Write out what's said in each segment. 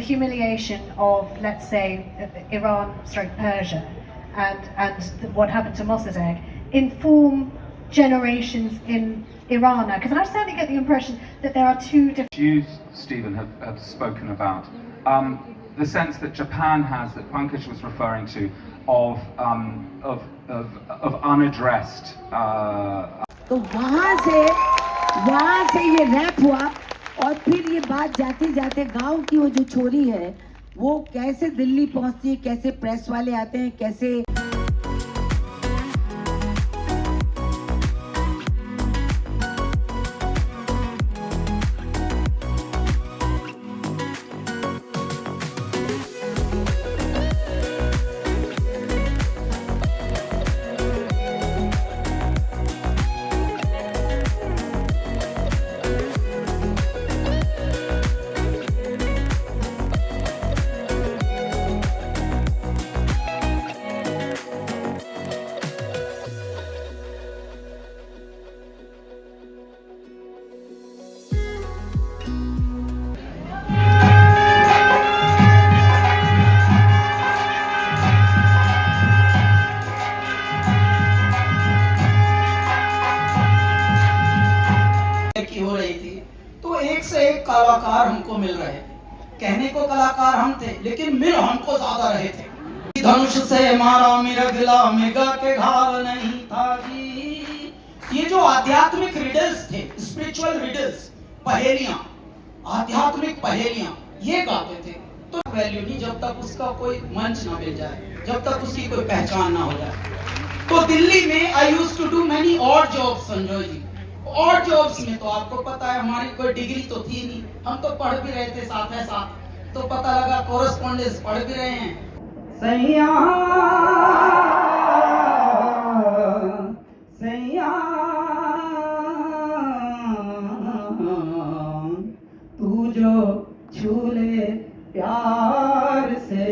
humiliation of, let's say, Iran/Persia and what happened to Mossadegh inform generations in Iran now? Because I certainly get the impression that there are two different... You, Stephen, have spoken about the sense that Japan has, that Pankaj was referring to, of unaddressed. तो वहाँ से ये rap हुआ और फिर ये बात जाते जाते गांव की वो जो छोरी है वो कैसे दिल्ली पहुँचती है, कैसे प्रेस वाले आते हैं, कैसे हो रही थी तो एक से एक कलाकार हमको मिल रहे थे। कहने को कलाकार हम थे लेकिन मिल हमको ज्यादा रहे थे। धनुष से मारा मिरगला मृगा के घाव नहीं था जी। ये जो आध्यात्मिक रिडल्स थे, स्पिरिचुअल रिडल्स, पहेलियां, आध्यात्मिक पहेलियां, ये गाते थे। तो वैल्यू नहीं जब तक उसका कोई मंच ना मिल जाए, जब तक उसकी कोई पहचान ना हो जाए। तो दिल्ली में I used to do many odd jobs Sanjay ji. और जॉब्स में तो आपको पता है हमारी कोई डिग्री तो थी नहीं, हम तो पढ़ भी रहे थे साथ है साथ, तो पता लगा कोरेस्पोंडेंस पढ़ भी रहे हैं। सैया सैया तू जो छूले प्यार से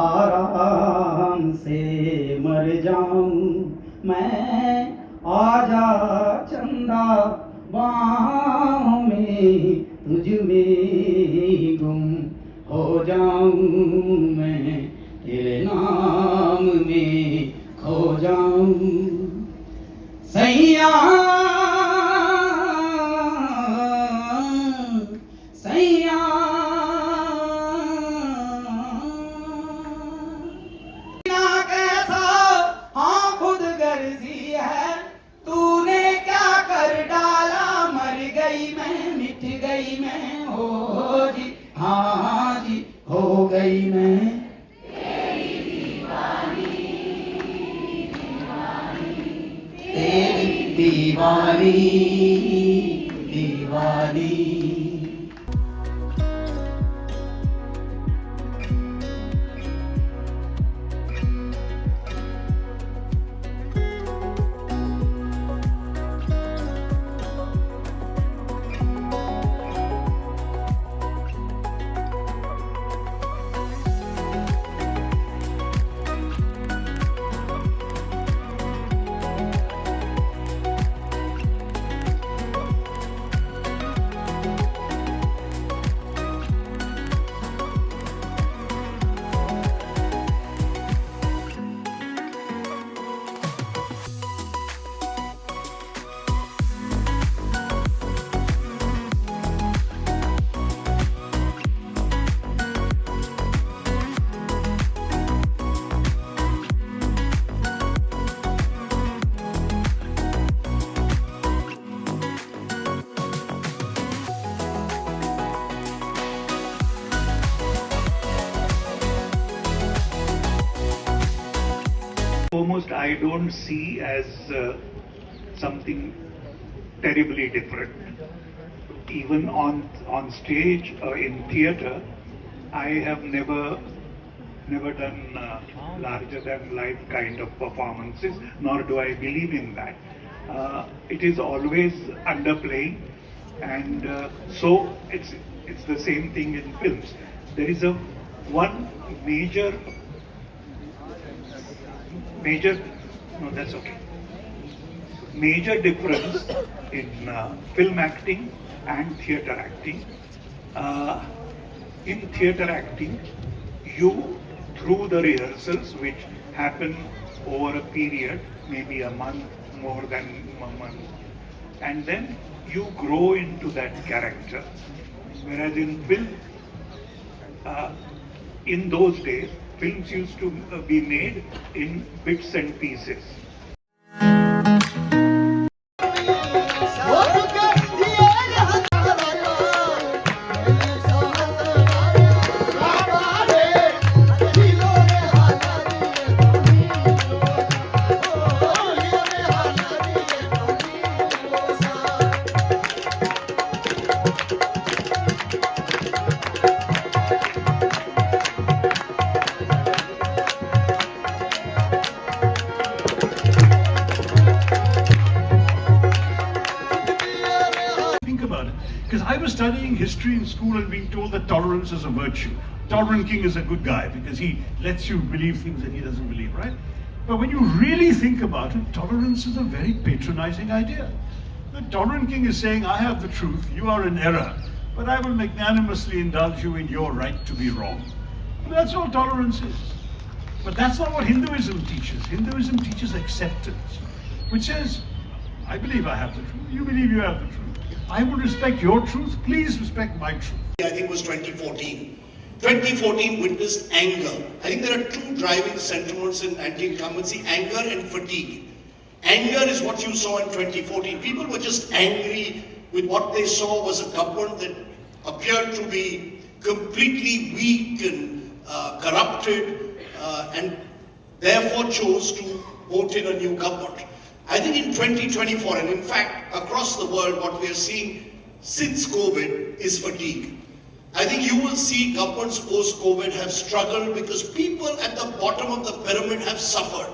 आराम से मर जाऊं मैं, आजा चंदा बाहों में तुझ में गुम हो जाऊं मैं, तेरे नाम में खो जाऊं। सैया सैया कैसा हाँ खुद गर्जी है, तूने क्या कर डाला, मर गई मैं, मिट गई मैं, हो जी हाँ जी हो गई मैं। तेरी दीवानी तेरी दीवानी दीवानी। Foremost, I don't see as something terribly different. Even on stage or in theatre, I have never done larger than life kind of performances, nor do I believe in that. It is always underplaying, and so it's the same thing in films. There is one major difference in film acting and theatre acting. in theatre acting, you, through the rehearsals, which happen over a period, maybe a month, more than a month, and then you grow into that character. Whereas in film, in those days, films used to be made in bits and pieces. Think about it. Because I was studying history in school and being told that tolerance is a virtue. Tolerant king is a good guy because he lets you believe things that he doesn't believe, right? But when you really think about it, tolerance is a very patronizing idea. The tolerant king is saying, I have the truth, you are in error, but I will magnanimously indulge you in your right to be wrong. And that's all tolerance is. But that's not what Hinduism teaches. Hinduism teaches acceptance, which says, I believe I have the truth, you believe you have the truth. I will respect your truth, please respect my truth. I think it was 2014. 2014 witnessed anger. I think there are two driving sentiments in anti-incumbency, anger and fatigue. Anger is what you saw in 2014. People were just angry with what they saw was a government that appeared to be completely weak and corrupted and therefore chose to vote in a new government. I think in 2024, and in fact across the world, what we are seeing since COVID is fatigue. I think you will see governments post-COVID have struggled because people at the bottom of the pyramid have suffered.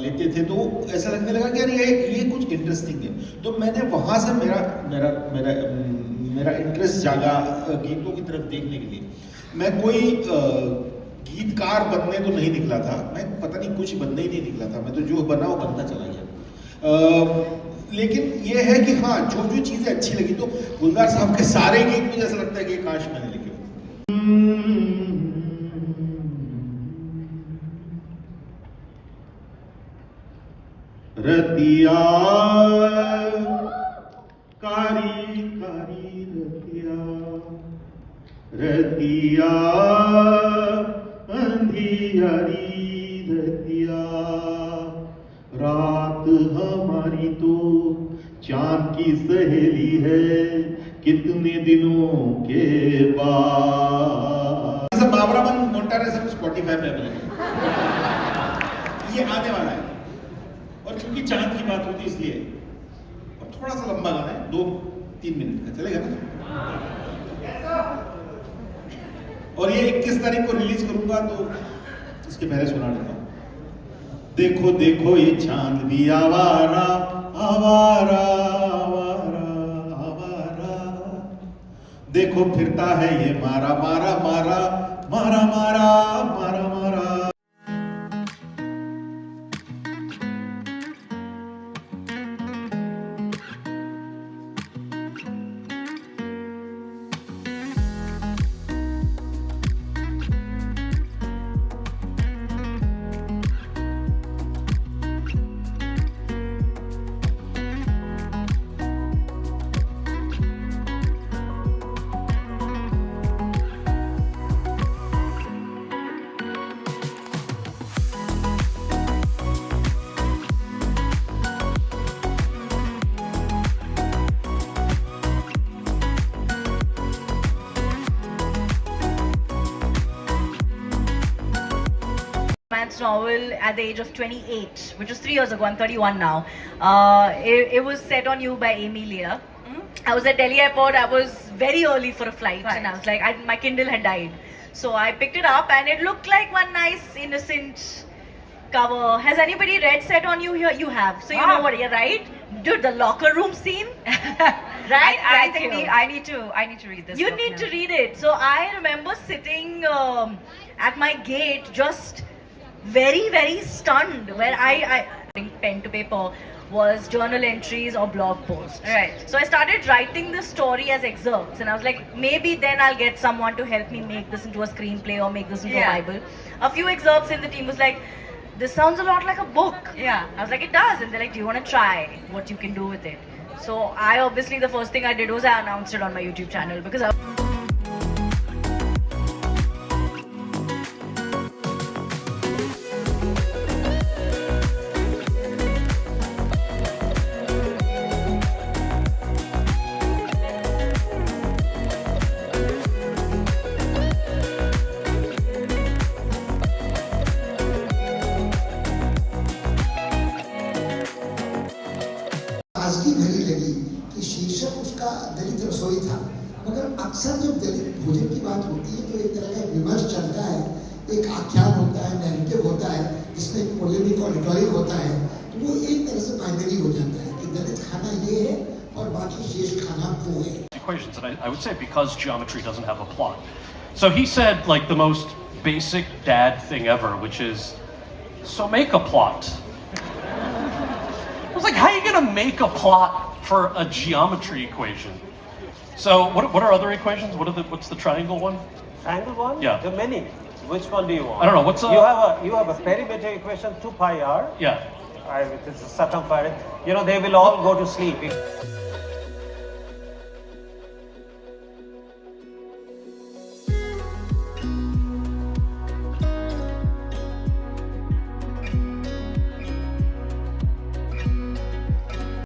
लेते थे तो ऐसा लगने लगा कि यार ये कुछ इंटरेस्टिंग है, तो मैंने वहाँ से मेरा मेरा मेरा मेरा इंटरेस्ट जागा गीतों की तरफ देखने के लिए। मैं कोई गीतकार बनने तो नहीं निकला था, मैं पता नहीं कुछ बनने ही नहीं निकला था, मैं तो जो बना वो बनता चला गया। लेकिन ये है कि हाँ, जो जो चीज़ें अच्छी लगी, तो गुलजार साहब के सारे गीत मुझे ऐसा लगता है कि काश मैंने लिखे होते। रतिया कारी कारी रतिया, रतिया अंधियारी रतिया, रात हमारी तो चांद की सहेली है कितने दिनों के बाद। बाबरा मन मोटार है, सब स्पॉटिफाई पे अवेलेबल, ये आने वाला है। और क्योंकि चांद की बात होती है इसलिए, और थोड़ा सा लंबा गाना है, 2-3 मिनट का, चलेगा ना? और ये 21 तारीख को रिलीज करूंगा, तो इसके पहले सुना देता हूं। देखो देखो ये चांद भी आवारा आवारा आवारा आवारा, देखो फिरता है ये मारा मारा मारा मारा मारा मारा मारा। novel at the age of 28, which was 3 years ago. I'm 31 now. It was set on you by Amy Lear. I was at Delhi airport. I was very early for a flight, and I was like, my Kindle had died. So I picked it up, and it looked like one nice, innocent cover. Has anybody read Set on You here? You have. So you know what, you're right? Dude, the locker room scene. Right? I think I need to read this. You book need now. to read it. So I remember sitting at my gate, just very, very stunned, where I pen to paper was journal entries or blog posts. Right. So I started writing the story as excerpts, and I was like, maybe then I'll get someone to help me make this into a screenplay or make this into a Bible. A few excerpts in the team was like, this sounds a lot like a book. Yeah. I was like, it does. And they're like, do you want to try what you can do with it? So I obviously, the first thing I did was I announced it on my YouTube channel because आज की घड़ी लगी कि शीर्षक उसका दलित रसोई था, मगर अक्सर जब दलित भोजन की बात होती है तो एक तरह का विमर्श चलता है, एक आख्यान होता है, नैरेटिव होता है, जिसमें एक पोलेमिक और रिटोरिक होता है, तो वो एक तरह से बाइनरी हो जाता है कि दलित खाना ये है और बाकी शेष खाना वो है. Equations, and I would say because geometry doesn't have a plot. So he said like the most basic dad thing ever, which is, so make a plot. I was like, how are you going to make a plot for a geometry equation? So what are other equations? What's the triangle one? Triangle one? Yeah. There are many. Which one do you want? I don't know. What's You have a perimeter equation 2 pi r. Yeah. Which is a circumference. You know, they will all go to sleep.